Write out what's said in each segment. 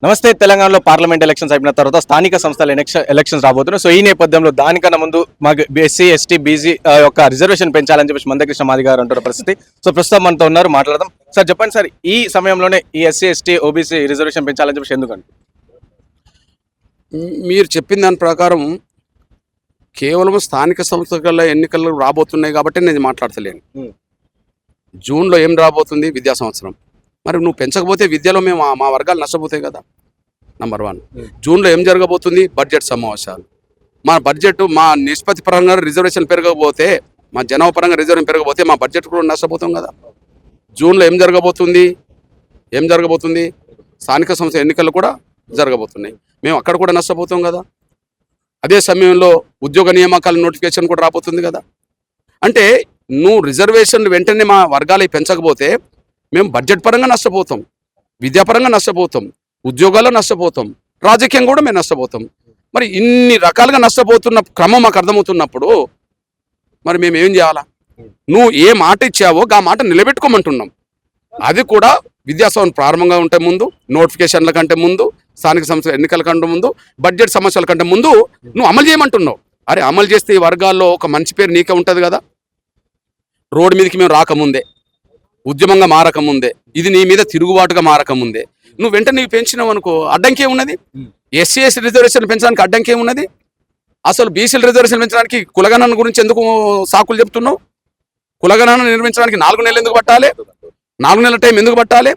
నమస్తే. తెలంగాణలో parliament elections అయిపోయిన తర్వాత స్థానిక సంస్థల ఎలక్షన్స్ రాబోతున్నాయి. సో ఈ నేపథ్యంలో దానికన్నా ముందు మాకు ఎస్సీ ఎస్టీ బీసీ యొక్క రిజర్వేషన్ పెంచాలని చెప్పేసి మందకృష్ణ మాది గారు అంటున్న పరిస్థితి. సో ప్రస్తుతం మనతో ఉన్నారు, మాట్లాడదాం. సార్ చెప్పండి సార్, ఈ సమయంలోనే ఈ ఎస్సీ ఎస్టీ ఓబీసీ రిజర్వేషన్ పెంచాలని చెప్పేసి ఎందుకంటే? మీరు చెప్పిన దాని ప్రకారం కేవలం స్థానిక సంస్థల ఎన్నికలు రాబోతున్నాయి కాబట్టి నేను మాట్లాడతలేను. జూన్లో ఏం రాబోతుంది? విద్యా సంవత్సరం. మరి నువ్వు పెంచకపోతే విద్యలో మేము మా వర్గాలు నష్టపోతాయి కదా. నంబర్ 1. జూన్లో ఏం జరగబోతుంది? బడ్జెట్ సమావేశాలు. మా బడ్జెట్ మా నిష్పత్తి పరంగా రిజర్వేషన్ పెరగకపోతే, మా జనాభా పరంగా రిజర్వేషన్ పెరగకపోతే మా బడ్జెట్ కూడా నష్టపోతాం కదా. జూన్లో ఏం జరగబోతుంది? స్థానిక సంస్థ ఎన్నికలు కూడా జరగబోతున్నాయి. మేము అక్కడ కూడా నష్టపోతాం కదా. అదే సమయంలో ఉద్యోగ నియామకాల నోటిఫికేషన్ కూడా రాబోతుంది కదా. అంటే నువ్వు రిజర్వేషన్ వెంటనే మా వర్గాలు పెంచకపోతే మేము బడ్జెట్ పరంగా నష్టపోతాం, విద్యాపరంగా నష్టపోతాం, ఉద్యోగాల్లో నష్టపోతాం, రాజకీయం కూడా మేము నష్టపోతాం. మరి ఇన్ని రకాలుగా నష్టపోతున్న క్రమం మాకు అర్థమవుతున్నప్పుడు మరి మేము ఏం చేయాలా? నువ్వు ఏ మాట ఇచ్చావో ఆ మాట నిలబెట్టుకోమంటున్నాం. అది కూడా విద్యాసంవత్సరం ప్రారంభంగా ఉంటే ముందు, నోటిఫికేషన్ల కంటే ముందు, స్థానిక సంస్థల ఎన్నికల కంటే ముందు, బడ్జెట్ సమస్యల కంటే ముందు నువ్వు అమలు చేయమంటున్నావు. అరే అమలు చేస్తే ఈ వర్గాల్లో ఒక మంచి పేరు నీకే ఉంటుంది కదా. రోడ్డు మీదకి మేము రాకముందే, ఉద్యమంగా మారకముందే, ఇది నీ మీద తిరుగుబాటుగా మారకముందే నువ్వు వెంటనే పెంచినావు అనుకో, అడ్డంకే ఉన్నది? ఎస్సీ ఎస్టీ రిజర్వేషన్ పెంచడానికి అడ్డంకే ఉన్నది? అసలు బీసీల రిజర్వేషన్ పెంచడానికి కులగణన గురించి ఎందుకు సాకులు చెప్తున్నావు? కులగణన నిర్మించడానికి 4 నెలలు ఎందుకు పట్టాలి? 4 నెలల టైం ఎందుకు పట్టాలి?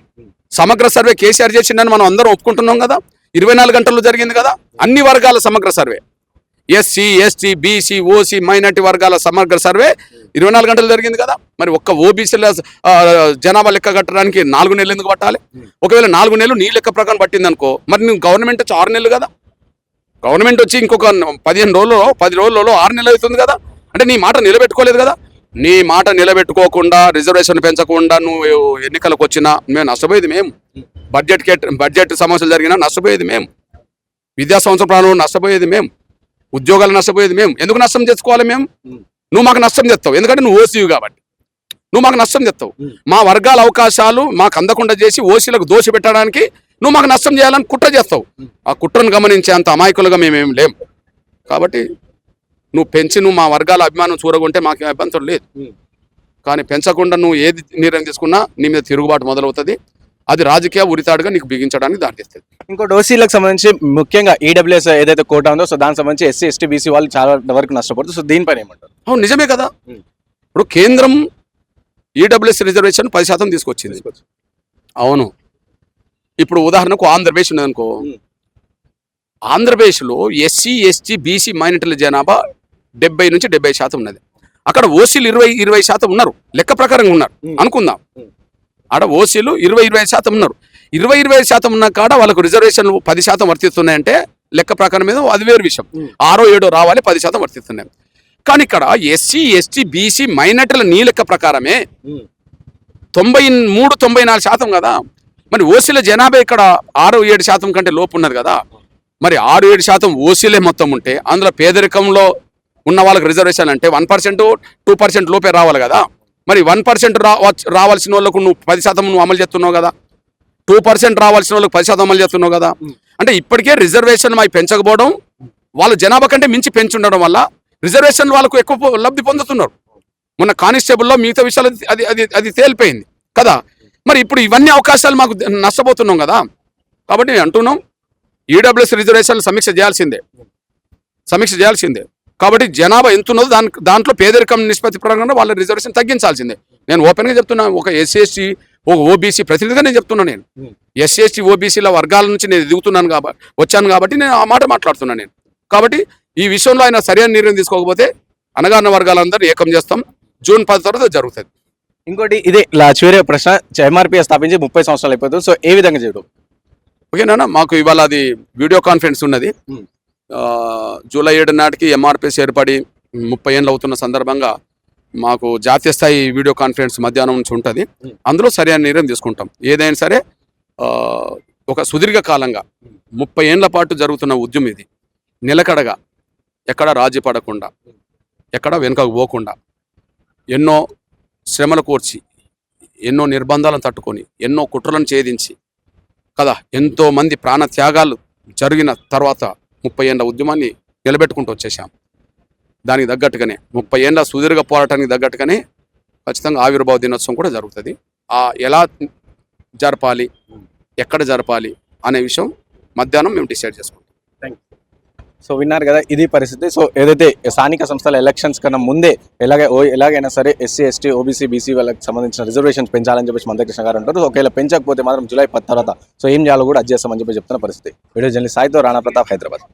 సమగ్ర సర్వే కేసీఆర్ చేసిండని మనం అందరం ఒప్పుకుంటున్నాం కదా. 24 గంటల్లో జరిగింది కదా. అన్ని వర్గాల సమగ్ర survey, SC ST BC OC minority వర్గాల సమగ్ర సర్వే 24 గంటలు జరిగింది కదా. మరి ఒక్క ఓబీసీల జనాభా లెక్క కట్టడానికి 4 నెలలు ఎందుకు పట్టాలి? ఒకవేళ 4 నెలలు నీ లెక్క ప్రకారం పట్టింది అనుకో, మరి నువ్వు గవర్నమెంట్ వచ్చి 6 నెలలు కదా. గవర్నమెంట్ వచ్చి ఇంకొక 15 రోజుల్లో 10 రోజులలో 6 నెలలు అవుతుంది కదా. అంటే నీ మాట నిలబెట్టుకోలేదు కదా. నీ మాట నిలబెట్టుకోకుండా, రిజర్వేషన్ పెంచకుండా నువ్వు ఎన్నికలకు వచ్చినా మేము నష్టపోయేది మేము. బడ్జెట్ సమస్యలు జరిగినా నష్టపోయేది మేము. విద్యా సంవత్సరం ప్రారంభంలో నష్టపోయేది మేము. ఉద్యోగాలు నష్టపోయేది మేము. ఎందుకు నష్టం తెచ్చుకోవాలి మేము? నువ్వు మాకు నష్టం తెస్తావు, ఎందుకంటే నువ్వు ఓసీవి కాబట్టి నువ్వు మాకు నష్టం తెస్తావు. మా వర్గాల అవకాశాలు మాకు అందకుండా చేసి ఓసీలకు దోష పెట్టడానికి నువ్వు మాకు నష్టం చేయాలని కుట్ర చేస్తావు. ఆ కుట్రను గమనించే అంత అమాయకులుగా మేమేం లేం. కాబట్టి నువ్వు పెంచి నువ్వు మా వర్గాల అభిమానం చూరగొంటే మాకు అభ్యంతరం లేదు. కానీ పెంచకుండా నువ్వు ఏది నిర్ణయం తీసుకున్నా నీ మీద తిరుగుబాటు మొదలవుతుంది. అది రాజకీయ ఉరితాడుగా నీకు బిగించడానికి దారితీస్తుంది. ఇంకోటి ఓసీలకు సంబంధించి ముఖ్యంగా ఈడబ్ల్యూఎస్ ఏదైతే కోటా ఉందో, సో దానికి సంబంధించి ఎస్సీ ఎస్టీ బీసీ వాళ్ళు చాలా వరకు నష్టపోతుంది. సో దీనిపైన ఏమంటారు? అవును, నిజమే కదా. ఇప్పుడు కేంద్రం ఈడబ్ల్యూఎస్ రిజర్వేషన్ 10% తీసుకొచ్చింది. అవును. ఇప్పుడు ఉదాహరణకు ఆంధ్రప్రదేశ్ ఉన్నదనుకో, ఆంధ్రప్రదేశ్లో ఎస్సీ ఎస్టీ బీసీ మైనారిటీల జనాభా 70 నుంచి 70% ఉన్నది. అక్కడ ఓసీలు 20% ఉన్నారు, లెక్క ప్రకారంగా ఉన్నారు అనుకుందాం. ఆడ ఓసీలు 20% ఉన్నారు. 20% ఉన్న కాడ వాళ్ళకు రిజర్వేషన్లు 10% వర్తిస్తున్నాయంటే లెక్క ప్రకారం మీద అది వేరు విషయం. 6 7 రావాలి, 10% వర్తిస్తున్నాయి. కానీ ఇక్కడ ఎస్సీ ఎస్టీ బీసీ మైనారిటీల నీ లెక్క ప్రకారమే 93-94% కదా. మరి ఓసీల జనాభా ఇక్కడ 6-7% కంటే లోపు ఉన్నది కదా. మరి 6-7% ఓసీలే మొత్తం ఉంటే అందులో పేదరికంలో ఉన్న వాళ్ళకి రిజర్వేషన్ అంటే 1% 2% లోపే రావాలి కదా. మరి 1% రావాల్సిన వాళ్ళకు నువ్వు 10% నువ్వు అమలు చేస్తున్నావు కదా. 2% రావాల్సిన వాళ్ళకి 10% అమలు చేస్తున్నావు కదా. అంటే ఇప్పటికే రిజర్వేషన్ మాకు పెంచకపోవడం, వాళ్ళ జనాభా కంటే మించి పెంచుండడం వల్ల రిజర్వేషన్ వాళ్ళకు ఎక్కువ లబ్ధి పొందుతున్నారు. మొన్న కానిస్టేబుల్లో మిగతా విషయాలు అది తేలిపోయింది కదా. మరి ఇప్పుడు ఇవన్నీ అవకాశాలు మాకు నష్టపోతున్నాం కదా. కాబట్టి అంటున్నాం, ఈడబ్ల్యూఎస్ రిజర్వేషన్లు సమీక్ష చేయాల్సిందే. కాబట్టి జనాభా ఎంత ఉన్నదో దాంట్లో పేదరికం నిష్పత్తి ప్రకారంగా వాళ్ళ రిజర్వేషన్ తగ్గించాల్సిందే. నేను ఓపెన్గా చెప్తున్నా, ఒక ఎస్సీ ఎస్టీ ఒక ఓబీసీ ప్రతినిధిగా నేను చెప్తున్నా. నేను ఎస్సీ ఎస్టీ ఓబీసీల వర్గాల నుంచి నేను వచ్చాను కాబట్టి నేను ఆ మాట మాట్లాడుతున్నాను నేను. కాబట్టి ఈ విషయంలో ఆయన సరైన నిర్ణయం తీసుకోకపోతే అణగారిన వర్గాలందరూ ఏకం చేస్తాం. జూన్ 10 తర్వాత జరుగుతుంది. ఇంకోటి ఇదే చివరి ప్రశ్న, ఎంఆర్పీఎస్ స్థాపించి 30 సంవత్సరాలు అయిపోతుంది. సో ఏ విధంగా చేయడం? ఓకేనా, మాకు ఇవాళ అది వీడియో కాన్ఫరెన్స్ ఉన్నది. జూలై 7 నాటికి ఎంఆర్పీఎస్ ఏర్పడి 30 ఏళ్ళు అవుతున్న సందర్భంగా మాకు జాతీయ స్థాయి వీడియో కాన్ఫరెన్స్ మధ్యాహ్నం నుంచి ఉంటుంది. అందులో సరైన నిర్ణయం తీసుకుంటాం. ఏదైనా సరే ఒక సుదీర్ఘకాలంగా 30 ఏళ్ల పాటు జరుగుతున్న ఉద్యమం ఇది. నిలకడగా, ఎక్కడ రాజీ పడకుండా, ఎక్కడ వెనుకకు పోకుండా, ఎన్నో శ్రమలు కోర్చి, ఎన్నో నిర్బంధాలను తట్టుకొని, ఎన్నో కుట్రలను ఛేదించి కదా, ఎంతో మంది ప్రాణ త్యాగాలు జరిగిన తర్వాత 30 ఏళ్ళ ఉద్యమాన్ని నిలబెట్టుకుంటూ వచ్చేసాం. దానికి తగ్గట్టుగానే 30 ఏళ్ళ సుదీర్ఘ పోరాటానికి తగ్గట్టుగానే ఖచ్చితంగా ఆవిర్భావ దినోత్సవం కూడా జరుగుతుంది. ఎలా జరపాలి, ఎక్కడ జరపాలి అనే విషయం మధ్యాహ్నం మేము డిసైడ్ చేసుకుంటాం. సో విన్నారు కదా, ఇది పరిస్థితి. సో ఏదైతే స్థానిక సంస్థల ఎలక్షన్స్ కన్నా ముందే ఎలాగైనా సరే ఎస్సీ ఎస్టీ ఓబీసీ బీసీ వాళ్ళకి సంబంధించిన రిజర్వేషన్ పెంచాలని చెప్పేసి మందకృష్ణ గారు అంటారు. ఒకవేళ పెంచకపోతే మాత్రం జూలై 10 తర్వాత సో ఏం చేయాలో కూడా అది చేస్తామని చెప్పి చెప్తున్న పరిస్థితి. వీడియో జర్నలిస్ట్ సాయితో రాణా ప్రతాప్, హైదరాబాద్.